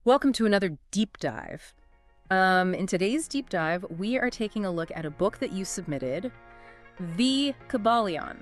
Welcome to another deep dive. In today's deep dive, we are taking a look at a book that you submitted, The Kybalion.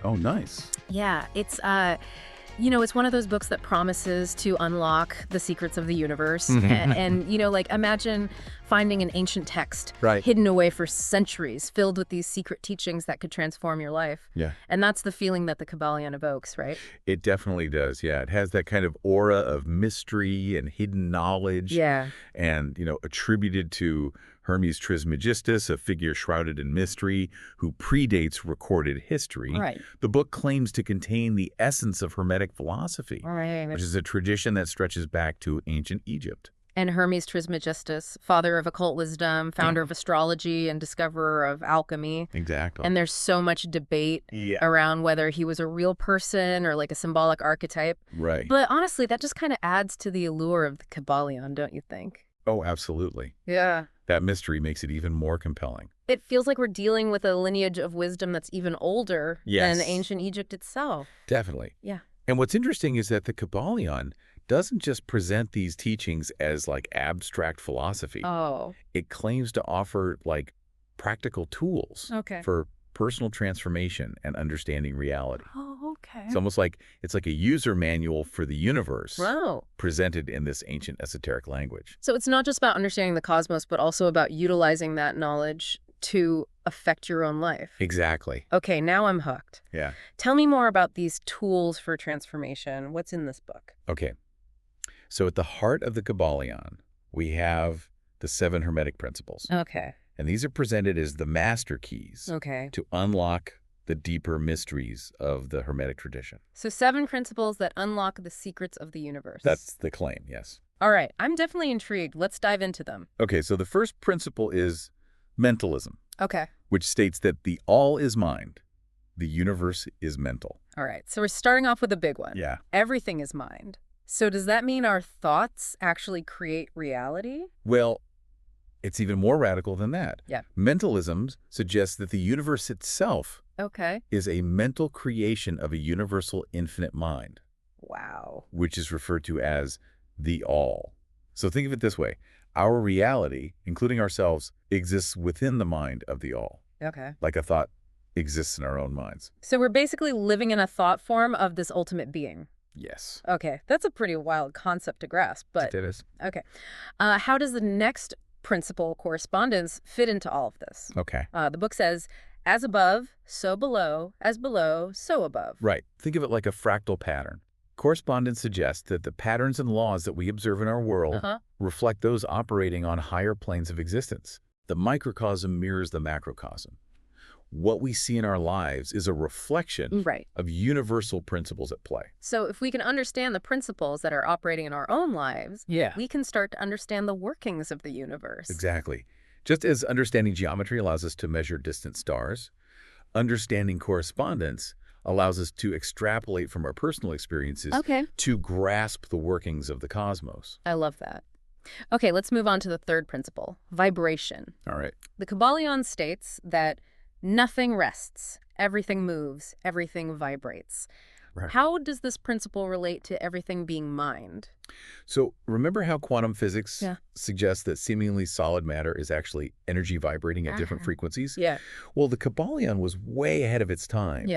Oh, nice. Yeah, it's one of those books that promises to unlock the secrets of the universe. And imagine finding an ancient text Right. hidden away for centuries, filled with these secret teachings that could transform your life. Yeah, And that's the feeling that the Kybalion evokes, right? it definitely does. Yeah, it has that kind of aura of mystery and hidden knowledge. Yeah. And, attributed to Hermes Trismegistus, a figure shrouded in mystery who predates recorded history. Right. The book claims to contain the essence of Hermetic philosophy, All right. which is a tradition that stretches back to ancient Egypt. And Hermes Trismegistus, father of occult wisdom, founder of astrology, and discoverer of alchemy. Exactly. And there's so much debate around whether he was a real person or like a symbolic archetype. Right. But honestly, that just kind of adds to the allure of the Kybalion, don't you think? Oh, absolutely. Yeah. That mystery makes it even more compelling. It feels like we're dealing with a lineage of wisdom that's even older Yes. than ancient Egypt itself. Definitely. Yeah. And what's interesting is that the Kybalion doesn't just present these teachings as like abstract philosophy. Oh. It claims to offer like practical tools Okay. for personal transformation and understanding reality. Oh, okay. It's almost like it's like a user manual for the universe Wow. presented in this ancient esoteric language. So it's not just about understanding the cosmos, but also about utilizing that knowledge to affect your own life. Exactly. Okay, now I'm hooked. Yeah. Tell me more about these tools for transformation. What's in this book? Okay. So at the heart of the Kybalion, we have the 7 Hermetic principles. Okay. And these are presented as the master keys Okay. to unlock the deeper mysteries of the Hermetic tradition. So 7 principles that unlock the secrets of the universe. That's the claim, yes. All right, I'm definitely intrigued. Let's dive into them. Okay, so the first principle is mentalism, Okay. which states that the all is mind, the universe is mental. All right, so we're starting off with a big one. Yeah. Everything is mind. So does that mean our thoughts actually create reality? Well, it's even more radical than that. Yeah. Mentalism suggests that the universe itself Okay. is a mental creation of a universal infinite mind, Wow. which is referred to as the all. So think of it this way. Our reality, including ourselves, exists within the mind of the all, Okay. like a thought exists in our own minds. So we're basically living in a thought form of this ultimate being. Yes. Okay, that's a pretty wild concept to grasp, but It is. okay. How does the next principle, correspondence, fit into all of this? Okay. The book says, as above, so below, as below, so above. Right. Think of it like a fractal pattern. Correspondence suggests that the patterns and laws that we observe in our world reflect those operating on higher planes of existence. The microcosm mirrors the macrocosm. What we see in our lives is a reflection Right. of universal principles at play. So if we can understand the principles that are operating in our own lives, we can start to understand the workings of the universe. Exactly. Just as understanding geometry allows us to measure distant stars, understanding correspondence allows us to extrapolate from our personal experiences to grasp the workings of the cosmos. I love that. Okay, let's move on to the third principle, vibration. All right. The Kybalion states that nothing rests, everything moves, everything vibrates. Right. How does this principle relate to everything being mind? So remember how quantum physics suggests that seemingly solid matter is actually energy vibrating at different frequencies? Yeah. Well, the Kybalion was way ahead of its time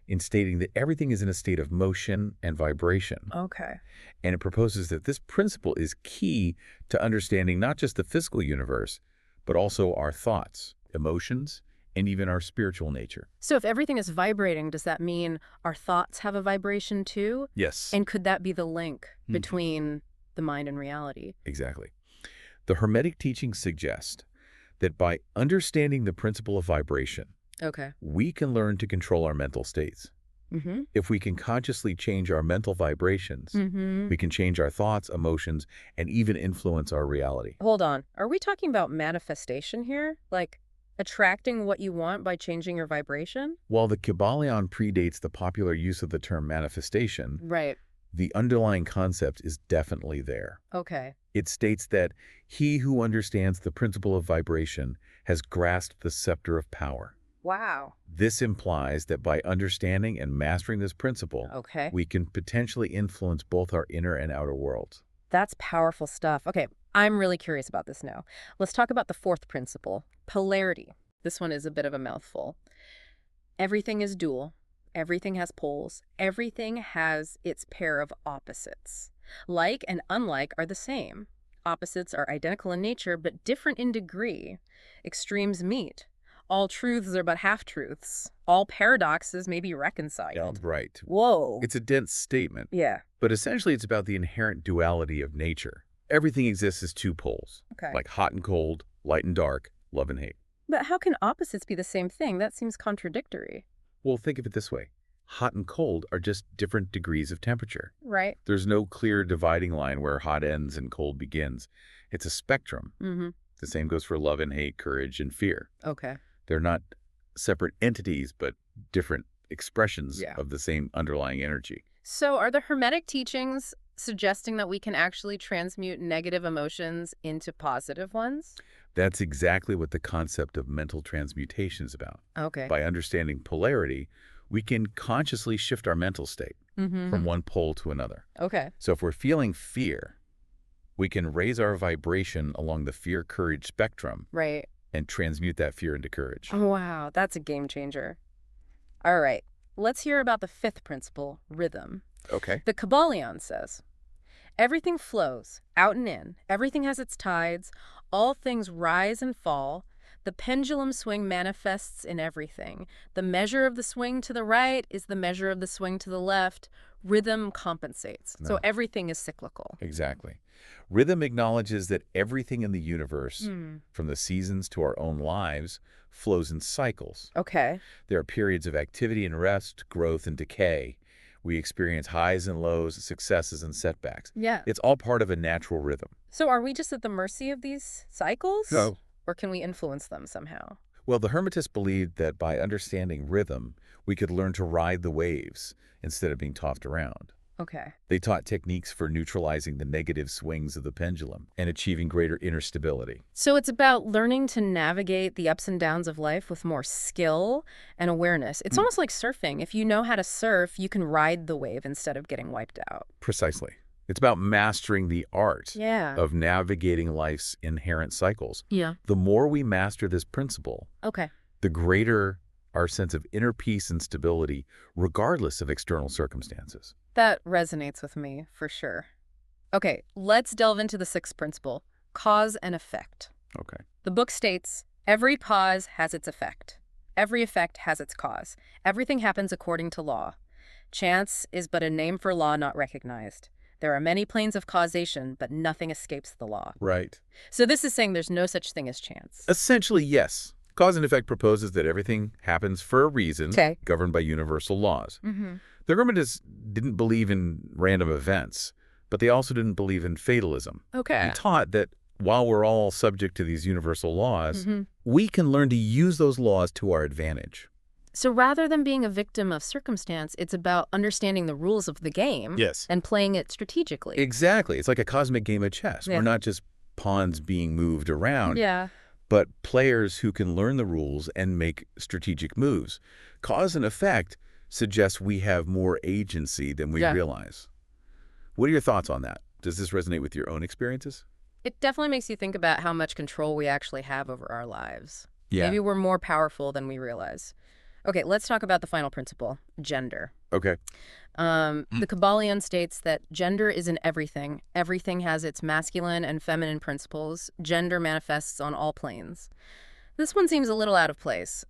in stating that everything is in a state of motion and vibration. Okay. And it proposes that this principle is key to understanding not just the physical universe, but also our thoughts, emotions, and even our spiritual nature. So if everything is vibrating, does that mean our thoughts have a vibration too? Yes. And could that be the link between the mind and reality? Exactly. The Hermetic teachings suggest that by understanding the principle of vibration, we can learn to control our mental states. If we can consciously change our mental vibrations, we can change our thoughts, emotions, and even influence our reality. Hold on. Are we talking about manifestation here? Like attracting what you want by changing your vibration? While the Kybalion predates the popular use of the term manifestation, the underlying concept is definitely there. Okay. It states that he who understands the principle of vibration has grasped the scepter of power. Wow. This implies that by understanding and mastering this principle, we can potentially influence both our inner and outer worlds. That's powerful stuff. Okay, I'm really curious about this now. Let's talk about the fourth principle, polarity. This one is a bit of a mouthful. Everything is dual. Everything has poles. Everything has its pair of opposites. Like and unlike are the same. Opposites are identical in nature, but different in degree. Extremes meet. All truths are but half-truths. All paradoxes may be reconciled. Yeah, right. Whoa. It's a dense statement. Yeah. But essentially, it's about the inherent duality of nature. Everything exists as two poles, Okay. like hot and cold, light and dark, love and hate. But how can opposites be the same thing? That seems contradictory. Well, think of it this way. Hot and cold are just different degrees of temperature. Right. There's no clear dividing line where hot ends and cold begins. It's a spectrum. Mm-hmm. The same goes for love and hate, courage and fear. Okay. They're not separate entities, but different expressions Yeah. of the same underlying energy. So are the Hermetic teachings suggesting that we can actually transmute negative emotions into positive ones? That's exactly what the concept of mental transmutation is about. Okay. By understanding polarity, we can consciously shift our mental state from one pole to another. Okay. So if we're feeling fear, we can raise our vibration along the fear-courage spectrum Right. and transmute that fear into courage. Oh, wow. That's a game changer. All right. Let's hear about the fifth principle, rhythm. Okay. The Kybalion says, everything flows, out and in. Everything has its tides. All things rise and fall. The pendulum swing manifests in everything. The measure of the swing to the right is the measure of the swing to the left. Rhythm compensates. So everything is cyclical. Exactly. Rhythm acknowledges that everything in the universe, from the seasons to our own lives, flows in cycles. Okay. There are periods of activity and rest, growth and decay. We experience highs and lows, successes and setbacks. Yeah. It's all part of a natural rhythm. So are we just at the mercy of these cycles? No. Or can we influence them somehow? Well, the Hermetists believed that by understanding rhythm, we could learn to ride the waves instead of being tossed around. Okay. They taught techniques for neutralizing the negative swings of the pendulum and achieving greater inner stability. So it's about learning to navigate the ups and downs of life with more skill and awareness. It's almost like surfing. If you know how to surf, you can ride the wave instead of getting wiped out. Precisely. It's about mastering the art Yeah. of navigating life's inherent cycles. Yeah. The more we master this principle, Okay. the greater our sense of inner peace and stability, regardless of external circumstances. That resonates with me, for sure. Okay, let's delve into the sixth principle, cause and effect. Okay. The book states, every cause has its effect. Every effect has its cause. Everything happens according to law. Chance is but a name for law not recognized. There are many planes of causation, but nothing escapes the law. Right. So this is saying there's no such thing as chance. Essentially, yes. Cause and effect proposes that everything happens for a reason, governed by universal laws. The Hermetists didn't believe in random events, but they also didn't believe in fatalism. Okay. They taught that while we're all subject to these universal laws, we can learn to use those laws to our advantage. So rather than being a victim of circumstance, it's about understanding the rules of the game and playing it strategically. Exactly. It's like a cosmic game of chess. We're not just pawns being moved around, but players who can learn the rules and make strategic moves. Cause and effect suggests we have more agency than we realize. What are your thoughts on that? Does this resonate with your own experiences? It definitely makes you think about how much control we actually have over our lives. Yeah. Maybe we're more powerful than we realize. Okay, let's talk about the final principle, gender. Okay. The Kybalion states that gender is in everything. Everything has its masculine and feminine principles. Gender manifests on all planes. This one seems a little out of place.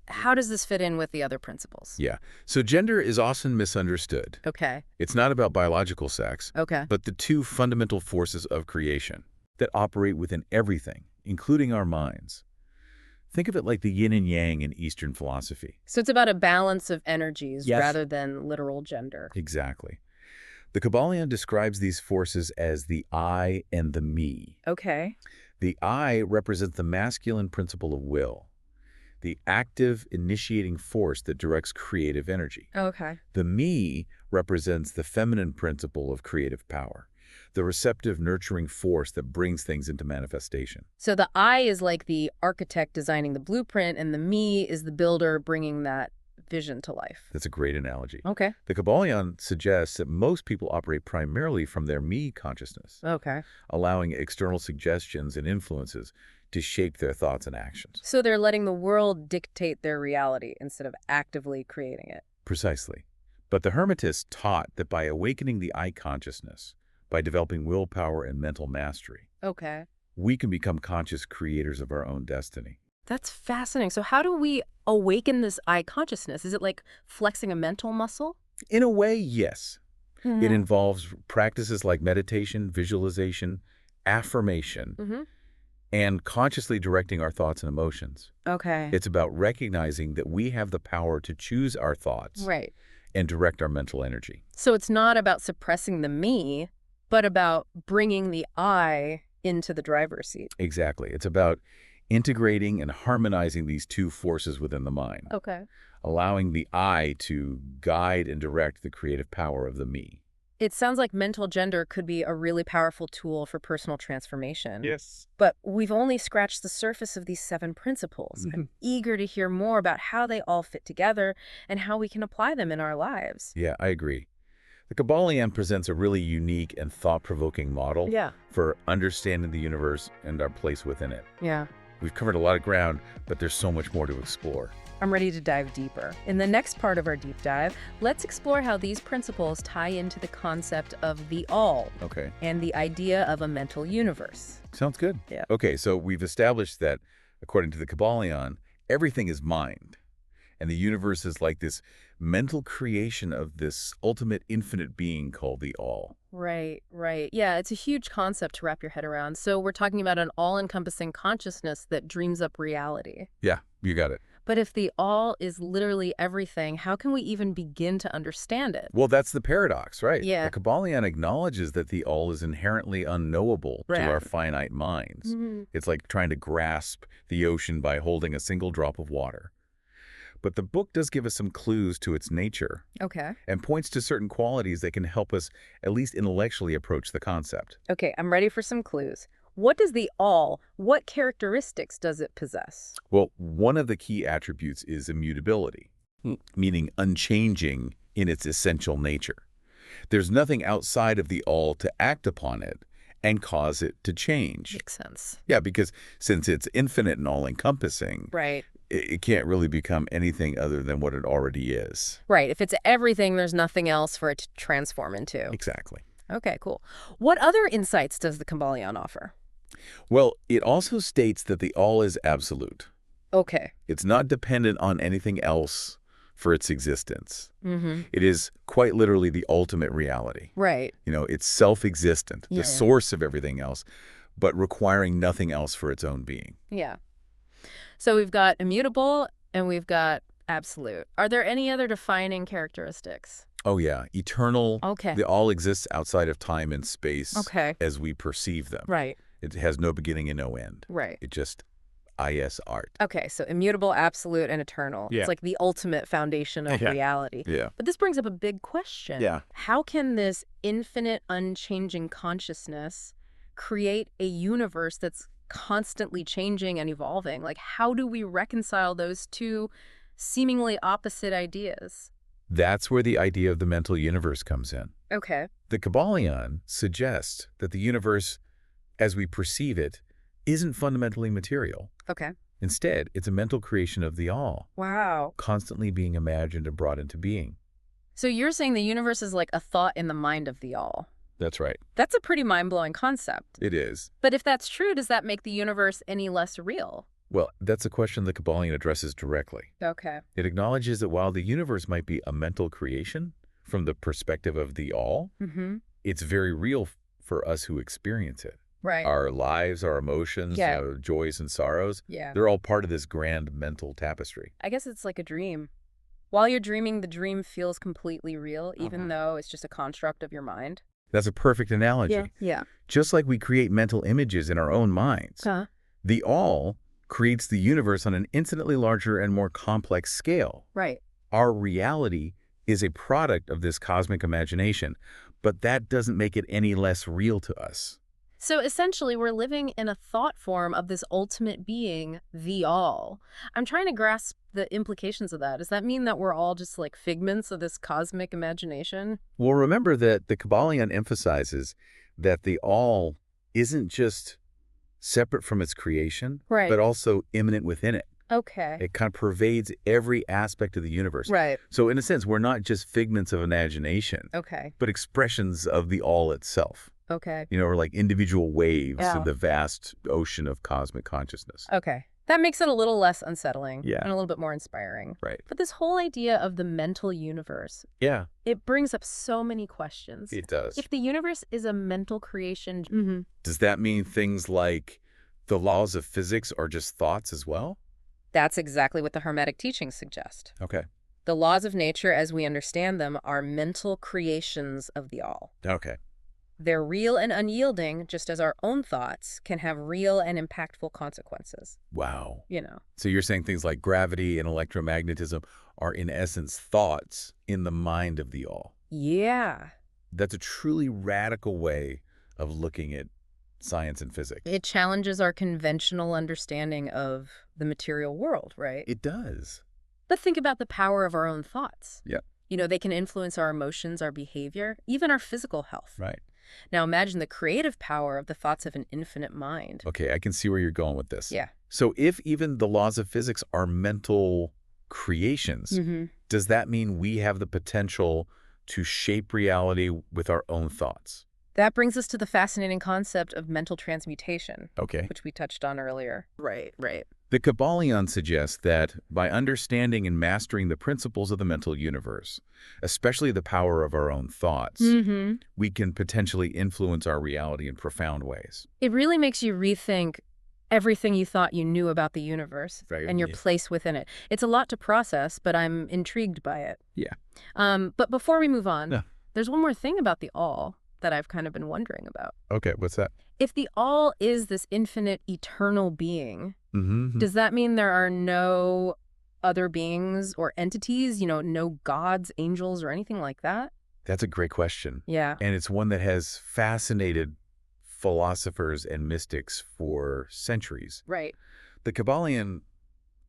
How does this fit in with the other principles? Yeah. So gender is often misunderstood. Okay. It's not about biological sex, but the two fundamental forces of creation that operate within everything, including our minds. Think of it like the yin and yang in Eastern philosophy. So it's about a balance of energies rather than literal gender. Exactly. The Kybalion describes these forces as the I and the me. Okay. The I represents the masculine principle of will, the active initiating force that directs creative energy. Okay. The me represents the feminine principle of creative power, the receptive, nurturing force that brings things into manifestation. So the I is like the architect designing the blueprint, and the me is the builder bringing that vision to life. That's a great analogy. Okay. The Kybalion suggests that most people operate primarily from their me consciousness, Okay. allowing external suggestions and influences to shape their thoughts and actions. So they're letting the world dictate their reality instead of actively creating it. Precisely. But the Hermetists taught that by awakening the I consciousness, by developing willpower and mental mastery, Okay. we can become conscious creators of our own destiny. That's fascinating. So how do we awaken this I consciousness? Is it like flexing a mental muscle? In a way, yes. Mm-hmm. It involves practices like meditation, visualization, affirmation, and consciously directing our thoughts and emotions. Okay. It's about recognizing that we have the power to choose our thoughts Right. and direct our mental energy. So it's not about suppressing the me, but about bringing the I into the driver's seat. Exactly. It's about integrating and harmonizing these two forces within the mind, Okay. allowing the I to guide and direct the creative power of the me. It sounds like mental gender could be a really powerful tool for personal transformation. Yes. But we've only scratched the surface of these 7 principles. I'm eager to hear more about how they all fit together and how we can apply them in our lives. Yeah, I agree. The Kybalion presents a really unique and thought-provoking model for understanding the universe and our place within it. Yeah. We've covered a lot of ground, but there's so much more to explore. I'm ready to dive deeper. In the next part of our deep dive, let's explore how these principles tie into the concept of the all Okay. and the idea of a mental universe. Sounds good. Yeah. Okay, so we've established that, according to the Kybalion, everything is mind. And the universe is like this mental creation of this ultimate infinite being called the all. Right, right. Yeah, it's a huge concept to wrap your head around. So we're talking about an all-encompassing consciousness that dreams up reality. Yeah, you got it. But if the all is literally everything, how can we even begin to understand it? Well, that's the paradox, right? Yeah. The Kybalion acknowledges that the all is inherently unknowable to Right. our finite minds. It's like trying to grasp the ocean by holding a single drop of water. But the book does give us some clues to its nature Okay. and points to certain qualities that can help us at least intellectually approach the concept. Okay, I'm ready for some clues. What what characteristics does it possess? Well, one of the key attributes is immutability, meaning unchanging in its essential nature. There's nothing outside of the all to act upon it and cause it to change. Makes sense. Yeah, because since it's infinite and all-encompassing, Right. it can't really become anything other than what it already is. Right. If it's everything, there's nothing else for it to transform into. Exactly. Okay, cool. What other insights does the Kybalion offer? Well, it also states that the all is absolute. Okay. It's not dependent on anything else for its existence. Mm-hmm. It is quite literally the ultimate reality. Right. You know, it's self-existent, Yeah. the source of everything else, but requiring nothing else for its own being. Yeah. So we've got immutable and we've got absolute. Are there any other defining characteristics? Oh yeah, eternal. Okay. The all exists outside of time and space Okay. as we perceive them. Right. It has no beginning and no end. Right. It just is art. Okay, so immutable, absolute, and eternal. Yeah. It's like the ultimate foundation of Yeah. reality. Yeah. But this brings up a big question. Yeah. How can this infinite, unchanging consciousness create a universe that's constantly changing and evolving? Like, how do we reconcile those two seemingly opposite ideas? That's where the idea of the mental universe comes in. Okay. The Kybalion suggests that the universe, as we perceive it, isn't fundamentally material. Okay. Instead, it's a mental creation of the all, Wow. constantly being imagined and brought into being. So you're saying the universe is like a thought in the mind of the all. That's right. That's a pretty mind-blowing concept. It is. But if that's true, does that make the universe any less real? Well, that's a question the Kybalion addresses directly. Okay. It acknowledges that while the universe might be a mental creation from the perspective of the all, Mm-hmm. it's very real for us who experience it. Right. Our lives, our emotions, Yeah. our joys and sorrows, Yeah. they're all part of this grand mental tapestry. I guess it's like a dream. While you're dreaming, the dream feels completely real, even Uh-huh. though it's just a construct of your mind. That's a perfect analogy. Yeah. Just like we create mental images in our own minds, the all creates the universe on an infinitely larger and more complex scale. Right. Our reality is a product of this cosmic imagination, but that doesn't make it any less real to us. So essentially, we're living in a thought form of this ultimate being, the all. I'm trying to grasp the implications of that. Does that mean that we're all just like figments of this cosmic imagination? Well, remember that the Kybalion emphasizes that the all isn't just separate from its creation, Right. but also immanent within it. Okay. It kind of pervades every aspect of the universe. Right. So in a sense, we're not just figments of imagination, Okay. but expressions of the all itself. Okay. You know, or like individual waves Yeah. in the vast ocean of cosmic consciousness. Okay. That makes it a little less unsettling. Yeah. And a little bit more inspiring. Right. But this whole idea of the mental universe, Yeah, it brings up so many questions. it does. If the universe is a mental creation, Does that mean things like the laws of physics are just thoughts as well? that's exactly what the Hermetic teachings suggest. Okay. The laws of nature as we understand them are mental creations of the all. Okay. They're real and unyielding, just as our own thoughts can have real and impactful consequences. Wow. You know. So you're saying things like gravity and electromagnetism are in essence thoughts in the mind of the all. Yeah. That's a truly radical way of looking at science and physics. It challenges our conventional understanding of the material world, right? It does. But think about the power of our own thoughts. Yeah. You know, they can influence our emotions, our behavior, even our physical health. Right. Now imagine the creative power of the thoughts of an infinite mind. Okay, I can see where you're going with this. Yeah. So if even the laws of physics are mental creations, does that mean we have the potential to shape reality with our own thoughts? That brings us to the fascinating concept of mental transmutation, Okay. which we touched on earlier. Right. The Kybalion suggests that by understanding and mastering the principles of the mental universe, especially the power of our own thoughts, we can potentially influence our reality in profound ways. It really makes you rethink everything you thought you knew about the universe and your place within it. It's a lot to process, but I'm intrigued by it. Yeah. But before we move on, Yeah. there's one more thing about the all that I've kind of been wondering about. Okay, what's that? If the all is this infinite, eternal being, does that mean there are no other beings or entities, you know, no gods, angels, or anything like that? That's a great question. Yeah. And it's one that has fascinated philosophers and mystics for centuries. Right. The Kybalion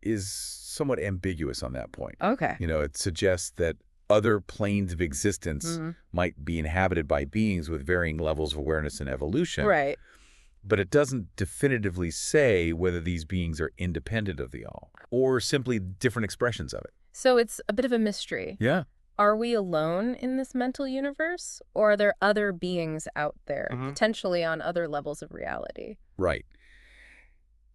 is somewhat ambiguous on that point. Okay. You know, it suggests that other planes of existence might be inhabited by beings with varying levels of awareness and evolution. Right. But it doesn't definitively say whether these beings are independent of the all or simply different expressions of it. So it's a bit of a mystery. Yeah. Are we alone in this mental universe, or are there other beings out there, potentially on other levels of reality? Right.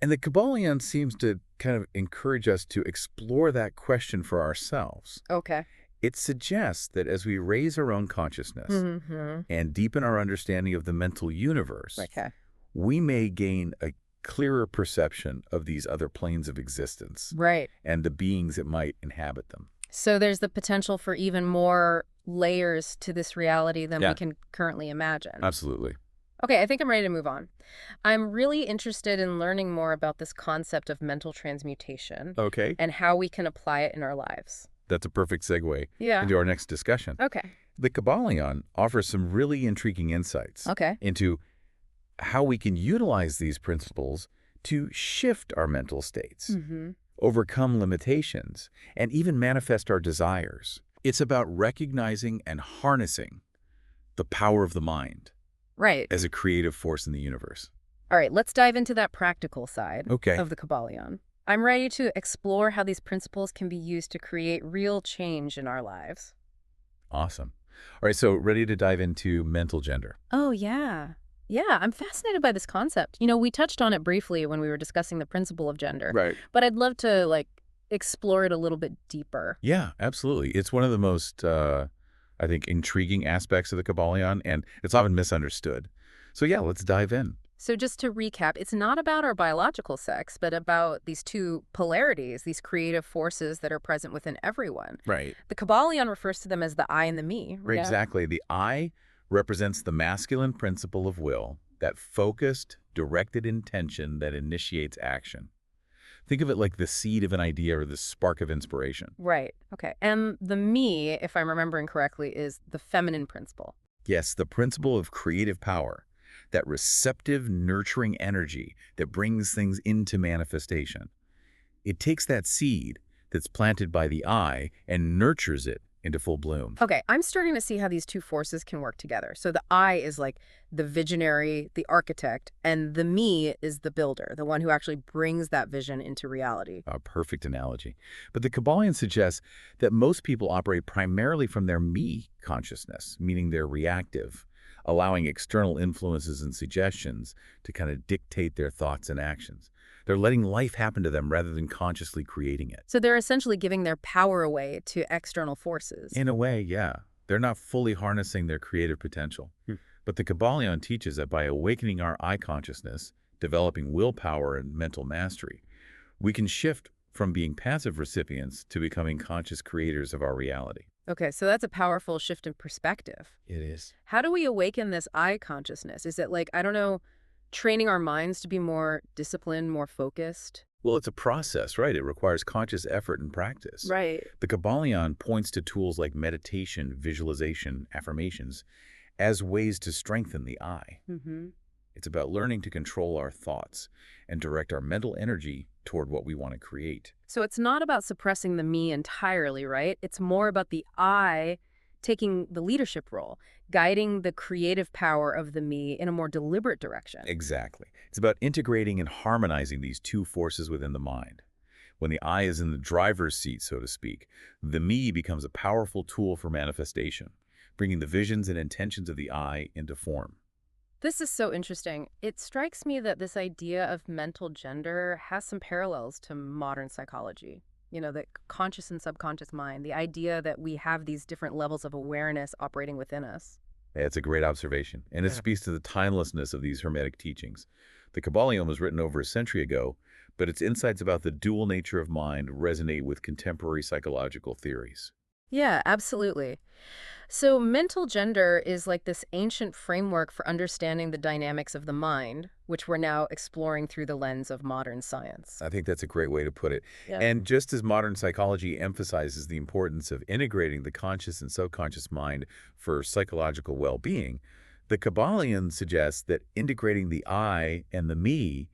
And the Kybalion seems to kind of encourage us to explore that question for ourselves. Okay. It suggests that as we raise our own consciousness and deepen our understanding of the mental universe, we may gain a clearer perception of these other planes of existence and the beings that might inhabit them. So there's the potential for even more layers to this reality than we can currently imagine. Absolutely. Okay, I think I'm ready to move on. I'm really interested in learning more about this concept of mental transmutation and how we can apply it in our lives. That's a perfect segue into our next discussion. Okay. The Kybalion offers some really intriguing insights into how we can utilize these principles to shift our mental states, overcome limitations, and even manifest our desires. It's about recognizing and harnessing the power of the mind as a creative force in the universe. All right, let's dive into that practical side of the Kybalion. I'm ready to explore how these principles can be used to create real change in our lives. Awesome. All right, so ready to dive into mental gender. Oh, yeah. Yeah, I'm fascinated by this concept. You know, we touched on it briefly when we were discussing the principle of gender. Right. But I'd love to, explore it a little bit deeper. Yeah, absolutely. It's one of the most, I think, intriguing aspects of the Kybalion, and it's often misunderstood. So yeah, let's dive in. So just to recap, it's not about our biological sex, but about these two polarities, these creative forces that are present within everyone. Right. The Kybalion refers to them as the I and the me. Right, exactly. The I represents the masculine principle of will, that focused, directed intention that initiates action. Think of it like the seed of an idea or the spark of inspiration. Right. Okay. And the me, if I'm remembering correctly, is the feminine principle. Yes, the principle of creative power, that receptive, nurturing energy that brings things into manifestation. It takes that seed that's planted by the I and nurtures it into full bloom. Okay, I'm starting to see how these two forces can work together. So the I is like the visionary, the architect, and the me is the builder, the one who actually brings that vision into reality. A perfect analogy. But the Kybalion suggests that most people operate primarily from their me consciousness, meaning they're reactive, allowing external influences and suggestions to kind of dictate their thoughts and actions. They're letting life happen to them rather than consciously creating it. So they're essentially giving their power away to external forces. In a way, yeah. They're not fully harnessing their creative potential. But the Kybalion teaches that by awakening our I consciousness, developing willpower and mental mastery, we can shift from being passive recipients to becoming conscious creators of our reality. Okay, so that's a powerful shift in perspective. It is. How do we awaken this I consciousness? Is it like, I don't know, training our minds to be more disciplined, more focused? Well, it's a process, right? It requires conscious effort and practice. Right. The Kybalion points to tools like meditation, visualization, affirmations as ways to strengthen the I. It's about learning to control our thoughts and direct our mental energy toward what we want to create. So it's not about suppressing the me entirely, right? It's more about the I taking the leadership role, guiding the creative power of the me in a more deliberate direction. Exactly. It's about integrating and harmonizing these two forces within the mind. When the I is in the driver's seat, so to speak, the me becomes a powerful tool for manifestation, bringing the visions and intentions of the I into form. This is so interesting. It strikes me that this idea of mental gender has some parallels to modern psychology. You know, the conscious and subconscious mind, the idea that we have these different levels of awareness operating within us. Yeah, it's a great observation, and it speaks to the timelessness of these Hermetic teachings. The Kybalion was written over a century ago, but its insights about the dual nature of mind resonate with contemporary psychological theories. Yeah, absolutely. So mental gender is like this ancient framework for understanding the dynamics of the mind, which we're now exploring through the lens of modern science. I think that's a great way to put it. Yeah. And just as modern psychology emphasizes the importance of integrating the conscious and subconscious mind for psychological well-being, the Kybalion suggests that integrating the I and the me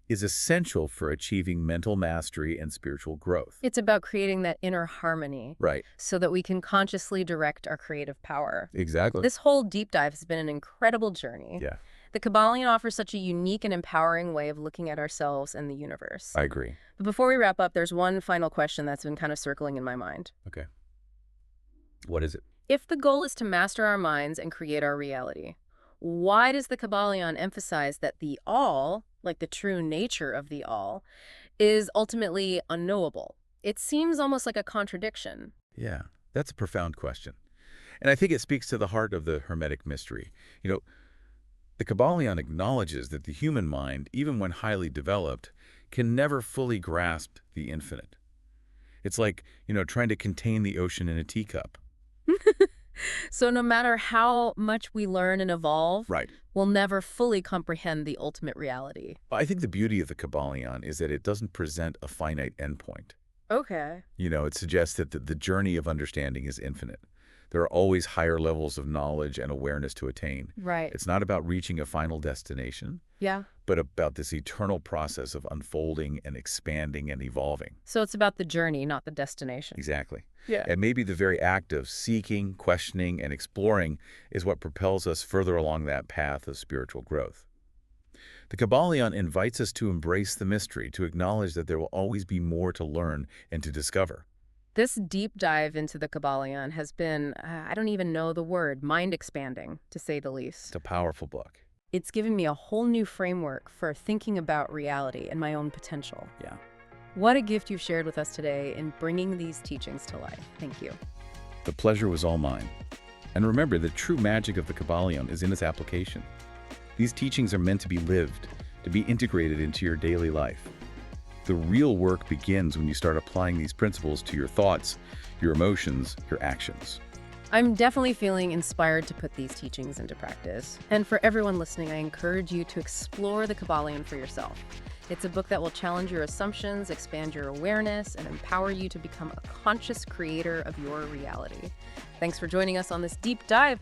is essential for achieving mental mastery and spiritual growth. It's about creating that inner harmony. Right. So that we can consciously direct our creative power. Exactly. This whole deep dive has been an incredible journey. Yeah, The Kybalion offers such a unique and empowering way of looking at ourselves and the universe. I agree. But before we wrap up, there's one final question that's been kind of circling in my mind. Okay. What is it? If the goal is to master our minds and create our reality, why does the Kybalion emphasize that the all, like the true nature of the all, is ultimately unknowable? It seems almost like a contradiction. Yeah, that's a profound question. And I think it speaks to the heart of the Hermetic mystery. You know, the Kybalion acknowledges that the human mind, even when highly developed, can never fully grasp the infinite. It's like, trying to contain the ocean in a teacup. So no matter how much we learn and evolve, Right. we'll never fully comprehend the ultimate reality. I think the beauty of the Kybalion is that it doesn't present a finite endpoint. Okay. It suggests that the journey of understanding is infinite. There are always higher levels of knowledge and awareness to attain. Right. It's not about reaching a final destination, Yeah. but about this eternal process of unfolding and expanding and evolving. So it's about the journey, not the destination. Exactly. Yeah. And maybe the very act of seeking, questioning, and exploring is what propels us further along that path of spiritual growth. The Kybalion invites us to embrace the mystery, to acknowledge that there will always be more to learn and to discover. This deep dive into the Kybalion has been, I don't even know the word, mind-expanding, to say the least. It's a powerful book. It's given me a whole new framework for thinking about reality and my own potential. Yeah. What a gift you've shared with us today in bringing these teachings to life. Thank you. The pleasure was all mine. And remember, the true magic of the Kybalion is in its application. These teachings are meant to be lived, to be integrated into your daily life. The real work begins when you start applying these principles to your thoughts, your emotions, your actions. I'm definitely feeling inspired to put these teachings into practice. And for everyone listening, I encourage you to explore the Kybalion for yourself. It's a book that will challenge your assumptions, expand your awareness, and empower you to become a conscious creator of your reality. Thanks for joining us on this deep dive.